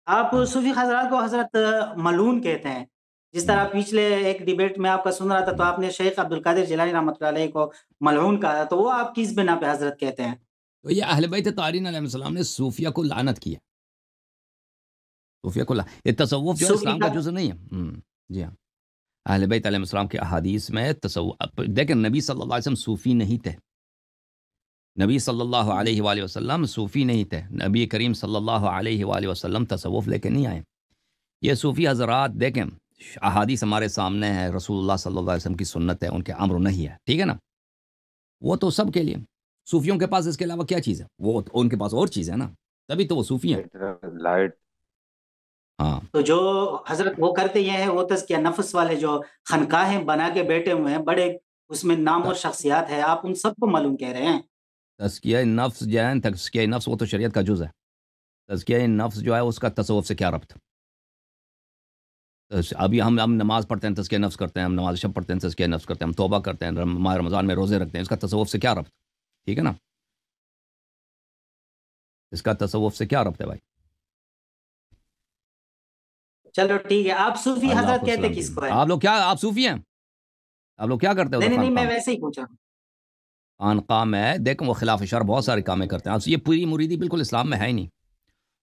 آپ ہاں صوفی حضرات کو حضرت ملعون کہتے ہیں، جس طرح پچھلے ایک ڈیبیٹ میں آپ کا سن رہا تھا تو آپ نے شیخ عبد القادر جیلانی رحمۃ اللہ علیہ کو ملعون کہا، تو وہ آپ کس بنا پہ حضرت کہتے ہیں؟ تو یہ اہل بیت طاہرین علیہ السلام نے صوفیہ کو لعنت کیا. صوفیہ کو یہ تصوف جو ہے صوفی اسلام کا کا جزء نہیں ہے. جی ہاں، اہل بیت علیہ السلام کے احادیث میں تصوف دیکھیں، نبی صلی اللہ علیہ وسلم صوفی نہیں تھے. نبی صلی اللہ علیہ وآلہ وسلم صوفی نہیں تھے. نبی کریم صلی اللہ علیہ وآلہ وسلم تصوف لے کے نہیں آئے. یہ صوفی حضرات دیکھیں، احادیث ہمارے سامنے ہے، رسول اللہ صلی اللہ علیہ وسلم کی سنت ہے، ان کے امر نہیں ہے، ٹھیک ہے نا. وہ تو سب کے لیے. صوفیوں کے پاس اس کے علاوہ کیا چیز ہے؟ وہ ان کے پاس اور چیز ہے نا، تبھی تو وہ صوفی ہیں. لائٹ. ہاں تو جو حضرت وہ کرتے یہ ہیں، وہ تزکیہ نفس والے جو خانقاہیں بنا کے بیٹھے ہوئے ہیں، بڑے اس میں نام اور شخصیات ہے، آپ ان سب کو معلوم کہہ رہے ہیں؟ تزکیہ نفس جو ہے، تزکیہ نفس وہ تو شریعت کا جز ہے. تزکیہ نفس جو ہے اس کا تصوف سے کیا ربط؟ ابھی ہم نماز پڑھتے ہیں، تزکیہ نفس کرتے ہیں، ہم نماز شب پڑھتے ہیں، تزکیہ نفس کرتے ہیں، ہم توبہ کرتے ہیں، ماہ رمضان میں روزے رکھتے ہیں، اس کا تصوف سے کیا ربط؟ ٹھیک ہے نا، اس کا تصوف سے کیا ربط ہے بھائی؟ چلو ٹھیک ہے، آپ صوفی اللہ آپ حضرت کو کہتے سلامتی. کس کو ہے؟ آپ لوگ کیا، آپ صوفی ہیں؟ آپ لوگ کیا کرتے ہو نہیں ادھر نہیں نہیں، خانقاہ میں میں؟ ویسے ہی پوچھا. خانقاہ میں دیکھیں وہ خلاف شرع بہت سارے کامیں کرتے ہیں. یہ پوری مریدی بالکل اسلام میں ہے ہی نہیں.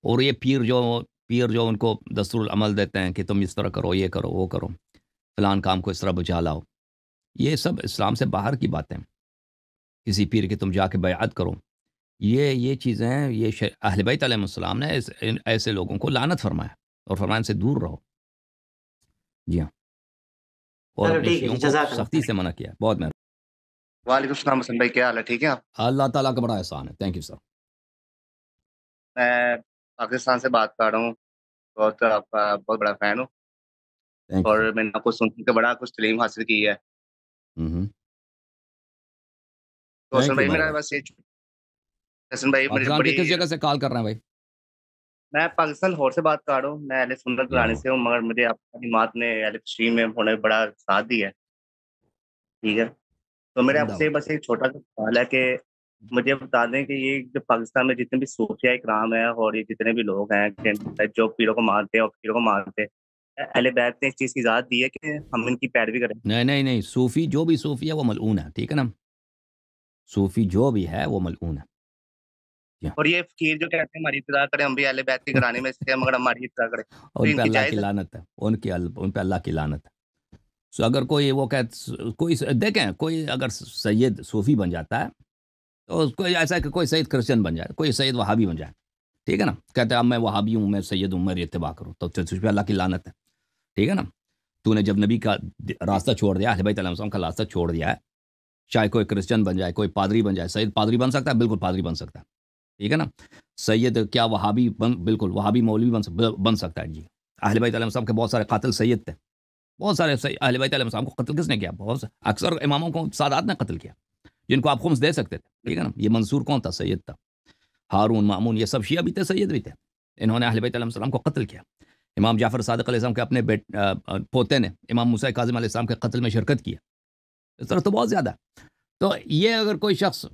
اور یہ پیر جو ان کو دستور العمل دیتے ہیں کہ تم اس طرح کرو، یہ کرو، وہ کرو، فلان کام کو اس طرح بجا لاؤ، یہ سب اسلام سے باہر کی باتیں. کسی پیر کے تم جا کے بیعت کرو، یہ چیزیں، یہ اہل بیت علیہ السلام نے ایسے لوگوں کو لعنت فرمایا اور فرمایا ان سے دور رہو. جی ہاں، اور چلو اپنے ٹھیک ہے شیعوں جی، کو جزاک اللہ سختی خیر. سے منع کیا. بہت مہربانی. وعلیکم السلام حسن بھائی، کیا حال ہے؟ ٹھیک ہے. اللہ تعالیٰ کا بڑا احسان ہے. Thank you sir. میں پاکستان سے بات کر رہا ہوں، بہت آپ کا بہت بڑا فین ہوں، تھینک یو اور سر. میں نے آپ کو سن کے بڑا کچھ تعلیم حاصل کی ہے. تو حسن تھینک یو بھائی میرے میرا بھائی. بس یہ حسن بھائی میری پاکستان کے بڑی، کس جگہ سے کال کر رہے ہیں بھائی؟ میں پاکستان لاہور سے بات کر رہا ہوں. میں اہل سنت یا گھرانے سے ہوں، مگر مجھے آپ کی تعلیمات نے اہل تشریح میں ہونے میں بڑا ساتھ دیا ہے. ٹھیک ہے، تو میرے آپ زندہ سے باد. بس ایک چھوٹا سا سوال ہے کہ مجھے بتا دیں کہ یہ جو پاکستان میں جتنے بھی صوفیہ اکرام ہیں اور یہ جتنے بھی لوگ ہیں کہ جو پیروں کو مانتے ہیں اور پیروں کو مانتے ہیں، اہل بیت نے اس چیز کی اجازت دی ہے کہ ہم ان کی پیروی کریں. نہیں، صوفی جو بھی صوفی ہے وہ ملعون ہے، ٹھیک ہے نا. صوفی جو بھی ہے وہ ملعون ہے. اور یہ فقیر جو کہتے ہیں ہماری ابتدا کریں، ہم بھی اہل بیت کے گھرانے میں سے ہیں مگر ہماری ابتدا کریں، تو ان ان پہ کی اللہ کی جائز ہے؟ لعنت ہے. ان پہ اللہ کی لعنت ہے. سو اگر کوئی وہ کوئی دیکھیں، کوئی اگر سید صوفی بن جاتا ہے تو کوئی ایسا ہے کہ کوئی سید کرسچن بن جائے، کوئی سید وہابی بن جائے، ٹھیک ہے نا، کہتے ہیں اب میں وہابی ہوں، میں سید ہوں، میری اتباع کروں، تو تجھ پہ اللہ کی لعنت ہے. ٹھیک ہے نا. تو نے جب نبی کا راستہ چھوڑ دیا، اہل بیت علیہ السلام کا راستہ چھوڑ دیا ہے، چاہے کوئی کرسچن بن جائے، کوئی پادری بن جائے. سید پادری بن سکتا ہے، بالکل پادری بن سکتا ہے، ٹھیک ہے نا. سید کیا وہابی بالکل وہابی مولوی بن سکتا ہے. جی، اہل بیت علیہ السلام کے بہت سارے قاتل سید تھے. بہت سارے اہل بیت علیہ السلام کو قتل کس نے کیا؟ اکثر اماموں کو سادات نے قتل کیا، جن کو آپ خمس دے سکتے تھے. ٹھیک ہے نا. یہ منصور کون تھا؟ سید تھا. ہارون، مامون، یہ سب شیعہ بھی تھے، سید بھی تھے. انہوں نے اہل بیت علیہ السلام کو قتل کیا. امام جعفر صادق علیہ السلام کے اپنے پوتے نے امام موسیٰ کاظم علیہ السلام کے قتل میں شرکت کیا. اس طرح تو بہت زیادہ. تو یہ اگر کوئی شخص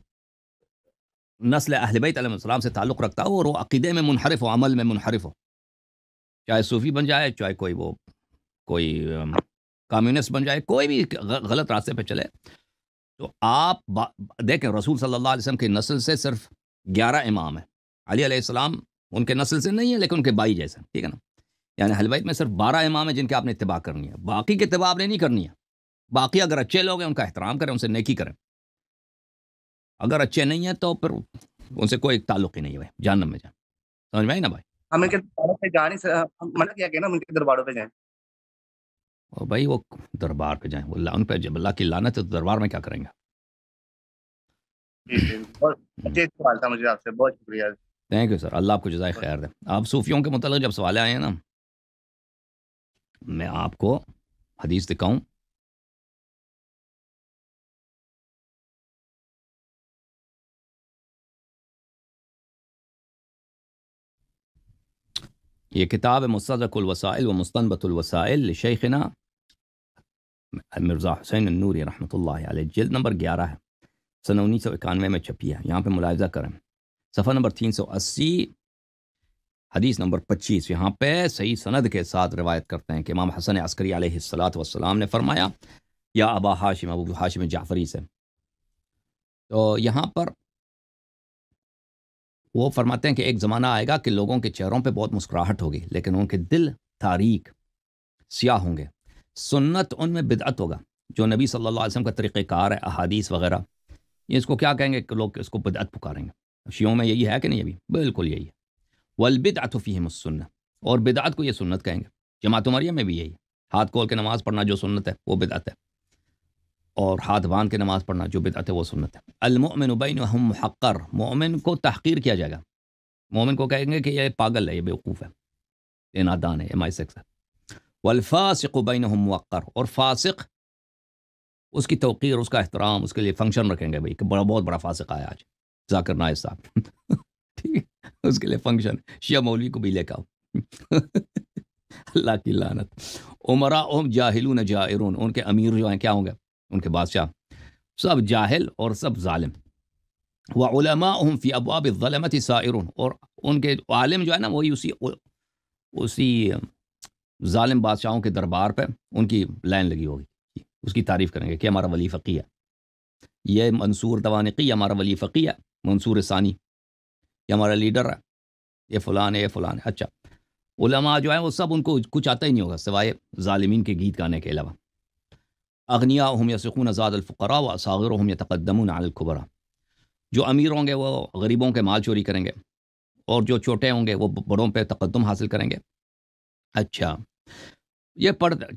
نسل اہل بیت علیہ السلام سے تعلق رکھتا ہو اور وہ عقیدے میں منحرف ہو، عمل میں منحرف ہو، چاہے صوفی بن جائے، چاہے کوئی کمیونسٹ بن جائے، کوئی بھی غلط راستے پہ چلے، تو آپ دیکھیں رسول صلی اللہ علیہ وسلم کی نسل سے صرف 11 امام ہیں. علی علیہ السلام ان کے نسل سے نہیں ہے لیکن ان کے بائی جیسے، ٹھیک ہے نا. یعنی اہل بیت میں صرف 12 امام ہیں جن کے آپ نے اتباع کرنی ہے. باقی کی اتباع آپ نے نہیں کرنی ہے. باقی اگر اچھے لوگ ہیں ان کا احترام کریں، ان سے نیکی کریں. اگر اچھے نہیں ہیں تو پھر ان سے کوئی تعلق ہی نہیں ہے، جہنم میں جائیں. سمجھ میں آئی نا بھائی؟ ہم ان کے درباروں پہ جا نہیں سکتے، منع کیا گیا نا ہم ان کے درباروں پہ جائیں. اور بھائی وہ دربار پہ جائیں، ان پہ جب اللہ کی لعنت ہے تو دربار میں کیا کریں گے؟ جی بہت اچھے سوال تھا مجھے آپ سے، بہت شکریہ. Thank you sir. اللہ آپ کو جزائے خیر دے. آپ صوفیوں کے متعلق جب سوال آئے ہیں نا، میں آپ کو حدیث دکھاؤں. یہ کتاب ہے مستدرک الوسائل و مستنبط الوسائل لشیخنا مرزا حسین النوری رحمۃ اللہ علیہ، جلد نمبر 11 ہے، سن 1991 میں چھپی ہے. یہاں پہ ملاحظہ کریں، صفحہ نمبر 380. حدیث نمبر 25 یہاں پہ صحیح سند کے ساتھ روایت کرتے ہیں کہ امام حسن عسکری علیہ الصلاۃ والسلام نے فرمایا یا ابا ہاشم، ابو ہاشم جعفری سے، تو یہاں پر وہ فرماتے ہیں کہ ایک زمانہ آئے گا کہ لوگوں کے چہروں پہ بہت مسکراہٹ ہوگی لیکن ان کے دل تاریک سیاہ ہوں گے، سنت ان میں بدعت ہوگا، جو نبی صلی اللہ علیہ وسلم کا طریقہ کار ہے، احادیث وغیرہ، یہ اس کو کیا کہیں گے کہ لوگ اس کو بدعت پکاریں گے۔ شیعوں میں یہی ہے کہ نہیں؟ ابھی بالکل یہی ہے، والبدعۃ فیہم السنہ، اور بدعت کو یہ سنت کہیں گے۔ جماعت عمریہ میں بھی یہی ہے، ہاتھ کھول کے نماز پڑھنا جو سنت ہے وہ بدعت ہے، اور ہاتھ باندھ کے نماز پڑھنا جو بدعت ہے وہ سنت ہے۔ المؤمن بینہم محقر، مومن کو تحقیر کیا جائے گا، مومن کو کہیں گے کہ یہ پاگل ہے، یہ بیوقوف ہے، یہ نادان ہے، یہ مائسکس ہے۔ والفاسق بینہم موقر، اور فاسق اس کی توقیر، اس کا احترام، اس کے لیے فنکشن رکھیں گے، بھائی کہ بہت بڑا فاسق آیا آج ذاکر نائب صاحب ٹھیک ہے، اس کے لیے فنکشن، شیعہ مولوی کو بھی لے کے آؤ اللہ کی لعنت۔ امراؤہم جاہلون جائرون، ان کے امیر جو ہیں کیا ہوں گے؟ ان کے بادشاہ سب جاہل اور سب ظالم۔ وعلماؤہم فی ابواب الظلمۃ سائرون، اور ان کے عالم جو ہے نا وہی اسی ظالم بادشاہوں کے دربار پہ ان کی لائن لگی ہوگی، اس کی تعریف کریں گے کہ ہمارا ولی فقی ہے، یہ منصور دوانقی ہمارا ولی فقی ہے، منصور ثانی یہ ہمارا لیڈر ہے، یہ فلان ہے، یہ فلان ہے۔ اچھا، علماء جو ہیں وہ سب ان کو کچھ آتا ہی نہیں ہوگا سوائے ظالمین کے گیت گانے کے علاوہ۔ اغنیاؤہم یسقون زاد الفقراء واصاغرہم یتقدمون علی الکبراء، جو امیر ہوں گے وہ غریبوں کے مال چوری کریں گے، اور جو چھوٹے ہوں گے وہ بڑوں پہ تقدم حاصل کریں گے۔ اچھا، یہ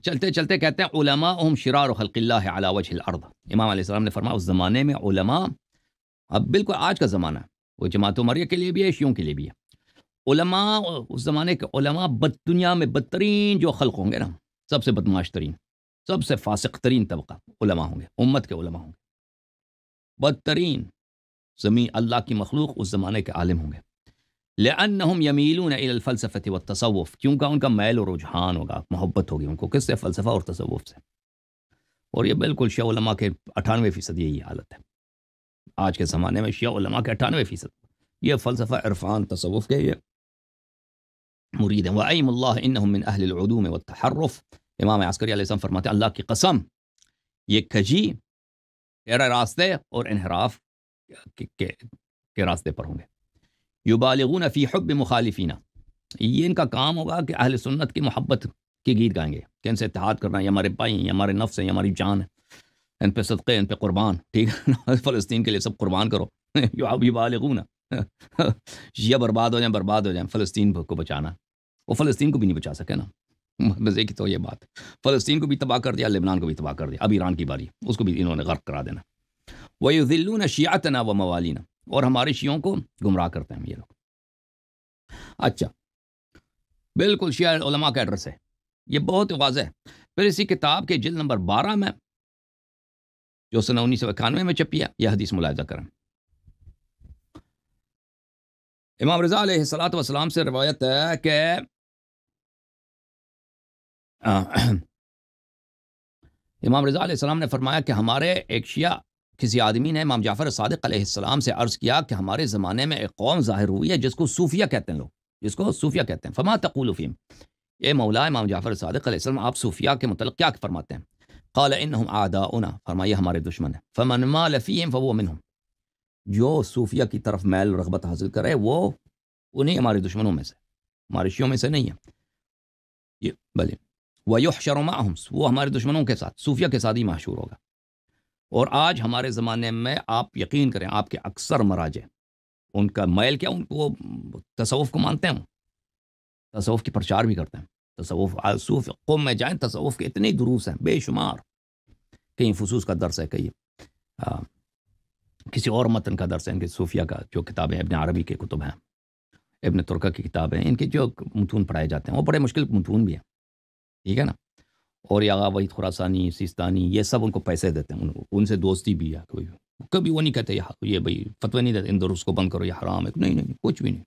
چلتے چلتے کہتے ہیں علماءہم شرار خلق اللہ علی وجہ الارض، امام علیہ السلام نے فرمایا اس زمانے میں علماء، اب بالکل آج کا زمانہ ہے، وہ جماعت عمریہ کے لیے بھی ہے، شیعوں کے لیے بھی ہے، علماء اس زمانے کے علماء دنیا میں بدترین جو خلق ہوں گے نا، سب سے بدمعاش ترین، سب سے فاسق ترین طبقہ علماء ہوں گے، امت کے علماء ہوں گے، بدترین زمین اللہ کی مخلوق اس زمانے کے عالم ہوں گے۔ لأنہم یمیلون الی الفلسفۃ والتصوف، کیونکہ ان کا میل و رجحان ہوگا، محبت ہوگی ان کو کس سے؟ فلسفہ اور تصوف سے، اور یہ بالکل شیعہ علماء کے 98% یہی حالت ہے آج کے زمانے میں، شیعہ علماء کے 98% یہ فلسفہ، عرفان، تصوف کے یہ مرید ہیں۔ وَأَيْمُ اللَّهِ إِنَّهُمْ مِنْ أَهْلِ الْعُدُومِ وَالتَّحَرُّفِ، امام عسکری علیہ السلام فرماتے ہیں اللہ کی قسم یہ کجی تیرے راستے اور انحراف کے راستے پر ہوں گے۔ یبالغون فی حب مخالفین، یہ ان کا کام ہوگا کہ اہل سنت کی محبت کے گیت گائیں گے کہ ان سے اتحاد کرنا، یہ ہمارے بھائی ہیں، یہ ہمارے نفس ہیں، یہ ہماری جان ہے، ان پہ صدقے، ان پہ قربان، ٹھیک ہے نا، فلسطین کے لیے سب قربان کرو یبالغون شیعہ برباد ہو جائیں، برباد ہو جائیں، فلسطین کو بچانا، وہ فلسطین کو بھی نہیں بچا سکے نا، مزے کی تو یہ بات ہے، فلسطین کو بھی تباہ کر دیا، لبنان کو بھی تباہ کر دیا، اب ایران کی باری، اس کو بھی انہوں نے غرق کرا دینا۔ وَيُذِلُّونَ شِيعَتَنَا وَمَوَالِينَا، اور ہمارے شیعوں کو گمراہ کرتے ہیں یہ لوگ۔ اچھا، بالکل شیعہ علماء کا ایڈریس ہے، یہ بہت واضح ہے۔ پھر اسی کتاب کے جلد نمبر 12 میں جو سنہ 1991 میں چھپی ہے، یہ حدیث ملاحظہ کریں۔ امام رضا علیہ الصلوۃ والسلام سے روایت ہے کہ امام رضا علیہ السلام نے فرمایا کہ ہمارے ایک شیعہ کسی آدمی نے امام جعفر صادق علیہ السلام سے عرض کیا کہ ہمارے زمانے میں ایک قوم ظاہر ہوئی ہے جس کو صوفیہ کہتے ہیں لوگ، جس کو صوفیہ کہتے ہیں۔ فما تقول فیہم، اے مولا امام جعفر صادق علیہ السلام آپ صوفیہ کے متعلق کیا فرماتے ہیں؟ قال انہم اعداؤنا، فرمایا ہمارے دشمن ہیں، فمن مال فیہم فهو منہم، جو صوفیہ کی طرف میل رغبت حاصل کرے وہ انہیں ہمارے دشمنوں میں سے، ہمارے شیعوں میں سے نہیں ہے یہ، بلے وَيُحْشَرُ مَعَهُمْ، وہ ہمارے دشمنوں کے ساتھ، صوفیہ کے ساتھ ہی محشور ہوگا۔ اور آج ہمارے زمانے میں آپ یقین کریں آپ کے اکثر مراجع ان کا میل کیا، ان کو تصوف کو مانتے ہیں، تصوف کی پرچار بھی کرتے ہیں، تصوف صوف قوم میں جائیں، تصوف کے اتنے دروس ہیں بے شمار، کہیں فصوص کا درس ہے، کہیں کسی اور متن کا درس ہے، ان کے صوفیہ کا جو کتابیں ابن عربی کے کتب ہیں، ابن ترکہ کی کتابیں، ان کے جو متون پڑھائے جاتے ہیں وہ بڑے مشکل متون بھی ہیں، ٹھیک ہے نا، اور یہ آغا وحید خراسانی، سیستانی، یہ سب ان کو پیسے دیتے ہیں، ان سے دوستی بھی ہے، کبھی وہ نہیں کہتے یہ بھائی فتوی نہیں دیتے ان دروس کو بند کرو یہ حرام ہے، نہیں کچھ بھی نہیں،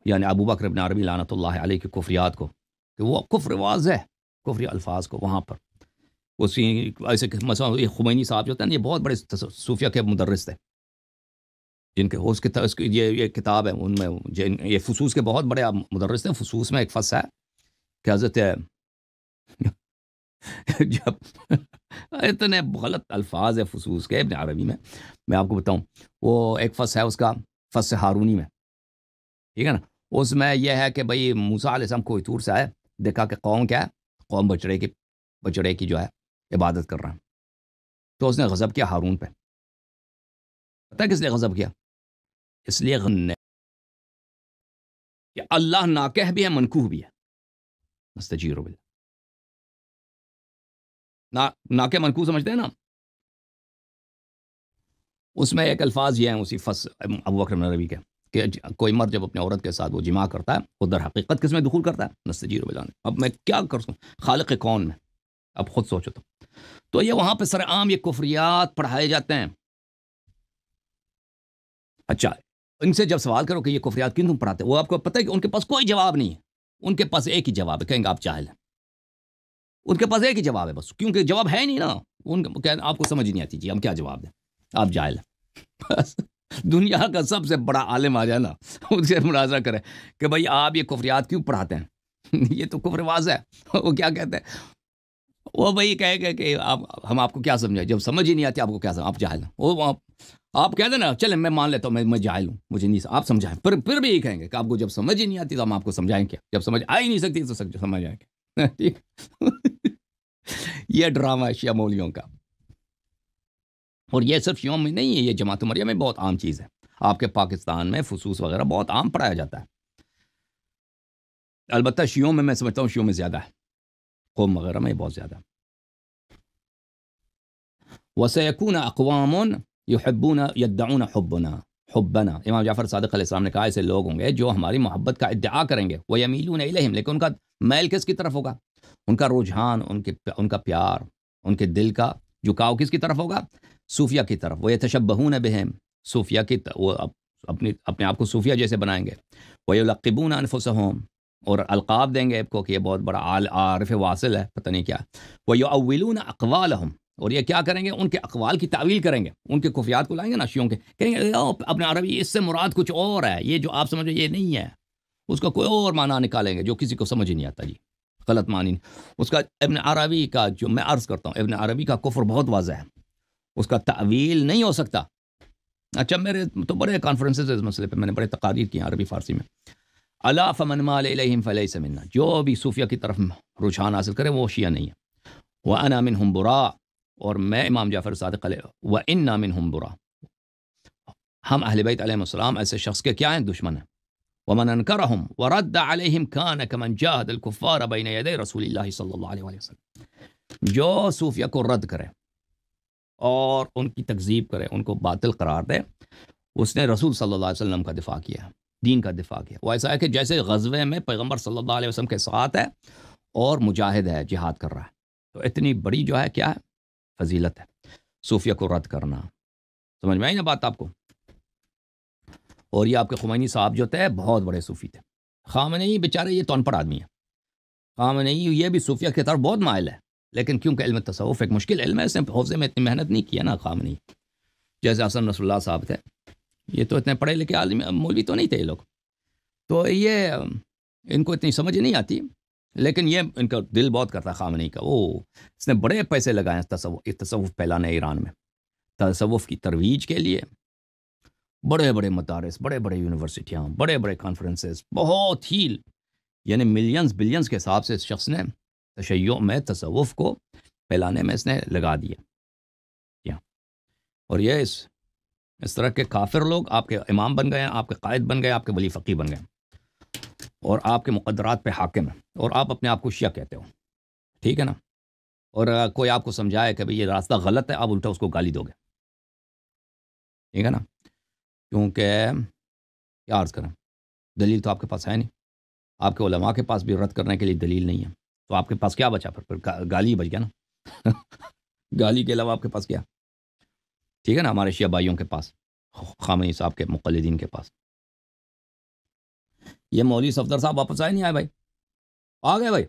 یعنی ابو بکر ابن عربی لعنت اللہ علیہ کے کفریات کو، کہ وہ کفر واضح کفری الفاظ کو وہاں پر اسی ایسے مثلا یہ خمینی صاحب جو ہوتے ہیں یہ بہت بڑے صوفیہ کے مدرس تھے، جن کے یہ کتاب ہے، ان میں یہ فصوص کے بہت بڑے مدرس ہیں. فصوص میں ایک فصل ہے کہ حضرت جب اتنے غلط الفاظ ہے فصوص کے ابن عربی میں آپ کو بتاؤں، وہ ایک فصل ہے اس کا، فصل ہارونی میں، ٹھیک ہے نا. اس میں یہ ہے کہ بھئی موسیٰ علیہ السلام کوئی طور سے آئے، دیکھا کہ قوم کیا ہے، قوم بچڑے کی جو ہے عبادت کر رہا ہے. تو اس نے غضب کیا ہارون پہ. پتہ ہے کس لیے غضب کیا؟ اس لیے کہ اللہ ناکہ بھی ہے، منکوہ بھی ہے. نستجیر باللہ. ناکہ منکوہ سمجھتے ہیں نا؟ اس میں ایک الفاظ یہ ہیں اسی فصل ابو بکر بن ربی کے کہ کوئی مرد جب اپنے عورت کے ساتھ وہ جماع کرتا ہے وہ در حقیقت کس میں دخول کرتا ہے؟ نستجیر باللہ. اب میں کیا کر سکوں خالق کون میں؟ اب خود سوچو. تو یہ وہاں پہ سر عام یہ کفریات پڑھائے جاتے ہیں. اچھا ان سے جب سوال کرو کہ یہ کفریات کیوں تم پڑھاتے، وہ آپ کو پتہ ہے کہ ان کے پاس کوئی جواب نہیں ہے. ان کے پاس ایک ہی جواب ہے، کہیں گے آپ جاہل ہیں. ان کے پاس ایک ہی جواب ہے بس، کیونکہ جواب ہے نہیں نا. آپ کو سمجھ نہیں آتی جی ہم کیا جواب دیں، آپ جاہل ہیں. بس دنیا کا سب سے بڑا عالم آ جائے نا، ان سے مناظرہ کرے کہ بھائی آپ یہ کفریات کیوں پڑھاتے ہیں. یہ تو کفر واضح ہے. وہ کیا کہتے ہیں، وہ بھائی کہے گا کہ ہم آپ کو کیا سمجھائیں، جب سمجھ ہی نہیں آتی آپ کو کیا سمجھ، آپ جاہل ہیں. وہ آپ کہہ دیں نا چلیں میں مان لیتا ہوں میں جاہل ہوں، مجھے نہیں آپ سمجھائیں، پھر بھی یہ کہیں گے کہ آپ کو جب سمجھ ہی نہیں آتی تو ہم آپ کو سمجھائیں کیا، جب سمجھ آ ہی نہیں سکتی تو سمجھ آئیں گے. ٹھیک. یہ ڈرامہ ہے شیعہ مولیوں کا، اور یہ صرف شیعوں میں نہیں ہے، یہ جماعت مریم میں بہت عام چیز ہے. آپ کے پاکستان میں فصوص وغیرہ بہت عام پڑھایا جاتا ہے. البتہ شیعوں میں سمجھتا ہوں شیعوں میں زیادہ ہے، قوم وغیرہ میں بہت زیادہ. وَسَيَكُونَ أَقْوَامٌ يُحِبُّونَ يَدَّعُونَ حُبَّنَا. امام جعفر صادق علیہ السلام نے کہا ایسے لوگ ہوں گے جو ہماری محبت کا ادعا کریں گے. وَيَمِيلُونَ إِلَيْهِمْ، لیکن ان کا میل کس کی طرف ہوگا، ان کا رجحان، ان کا پیار، ان کے دل کا جھکاؤ کس کی طرف ہوگا؟ صوفیہ کی طرف. وَيَتَشَبَّهُونَ بِهِمْ، صوفیہ کی وہ اپنے آپ کو صوفیہ جیسے بنائیں گے. وَيُلَقِّبُونَ أَنفُسَهُمْ، اور القاب دیں گے آپ کو کہ یہ بہت بڑا عارف واصل ہے، پتہ نہیں کیا. وَيُؤَوِّلُونَ أَقْوَالَهُم، اور یہ کیا کریں گے، ان کے اقوال کی تعویل کریں گے. ان کے کفریات کو لائیں گے نا شیعوں کے، کہیں گے اپنے عربی اس سے مراد کچھ اور ہے، یہ جو آپ سمجھ رہے یہ نہیں ہے، اس کا کوئی اور معنی نکالیں گے جو کسی کو سمجھ ہی نہیں آتا. جی غلط معنی اس کا. ابن عربی کا جو میں عرض کرتا ہوں، ابن عربی کا کفر بہت واضح ہے، اس کا تعویل نہیں ہو سکتا. اچھا میرے تو بڑے کانفرنسز اس مسئلے پہ میں نے بڑے تقاریر کی ہیں عربی فارسی میں. الا فمن مال الیہم فلیس منا، جو بھی صوفیہ کی طرف رجحان حاصل کرے وہ شیعہ نہیں ہے. وانا منہم برا، اور میں امام جعفر صادق علیہ وانا منہم برا، ہم اہل بیت علیہ السلام ایسے شخص کے کیا ہیں، دشمن ہیں. ومن انکرہم ورد علیہم کان کمن جاہد الکفار بین یدی رسول اللہ صلی اللہ علیہ وسلم. جو صوفیہ کو رد کرے اور ان کی تکذیب کرے، ان کو باطل قرار دے، اس نے رسول صلی اللہ علیہ وسلم کا دفاع کیا، دین کا دفاع کیا. وہ ایسا ہے کہ جیسے غزوے میں پیغمبر صلی اللہ علیہ وسلم کے ساتھ ہے اور مجاہد ہے، جہاد کر رہا ہے. تو اتنی بڑی جو ہے کیا ہے، فضیلت ہے صوفیہ کو رد کرنا. سمجھ میں آئی نا بات آپ کو. اور یہ آپ کے خمینی صاحب جو تھے بہت بڑے صوفی تھے. خامنئی بیچارے یہ تو ان پڑھ آدمی ہے. خامنئی یہ بھی صوفیہ کی طرف بہت مائل ہے، لیکن کیونکہ علم تصوف ایک مشکل علم ہے، اس نے حوزے میں اتنی محنت نہیں کیا نا خامنئی. جیسے حسن نصر اللہ صاحب تھے، یہ تو اتنے پڑھے لکھے عالم مولوی تو نہیں تھے یہ لوگ، تو یہ ان کو اتنی سمجھ نہیں آتی. لیکن یہ ان کا دل بہت کرتا ہے خامنئی کا. وہ اس نے بڑے پیسے لگائے ہیں تصوف پھیلانے ایران میں، تصوف کی ترویج کے لیے. بڑے بڑے مدارس، بڑے بڑے یونیورسٹیاں، بڑے بڑے کانفرنسز، بہت ہی یعنی ملینز بلینز کے حساب سے اس شخص نے تشیع میں تصوف کو پھیلانے میں اس نے لگا دیا. اور یہ اس طرح کے کافر لوگ آپ کے امام بن گئے ہیں، آپ کے قائد بن گئے، آپ کے ولی فقی بن گئے، اور آپ کے مقدرات پہ حاکم ہیں، اور آپ اپنے آپ کو شیعہ کہتے ہو. ٹھیک ہے نا. اور کوئی آپ کو سمجھائے کہ بھئی یہ راستہ غلط ہے، آپ الٹا اس کو گالی دو گے. ٹھیک ہے نا. کیونکہ کیا عرض کریں، دلیل تو آپ کے پاس ہے نہیں. آپ کے علماء کے پاس بھی رد کرنے کے لیے دلیل نہیں ہے، تو آپ کے پاس کیا بچا؟ پھر گالی بچ گیا نا. گالی کے علاوہ آپ کے پاس کیا؟ ٹھیک ہے نا. ہمارے شیعہ بھائیوں کے پاس، خامنئی صاحب کے مقلدین کے پاس. یہ مولوی صفدر صاحب واپس آئے نہیں آئے بھائی؟ آ گئے بھائی.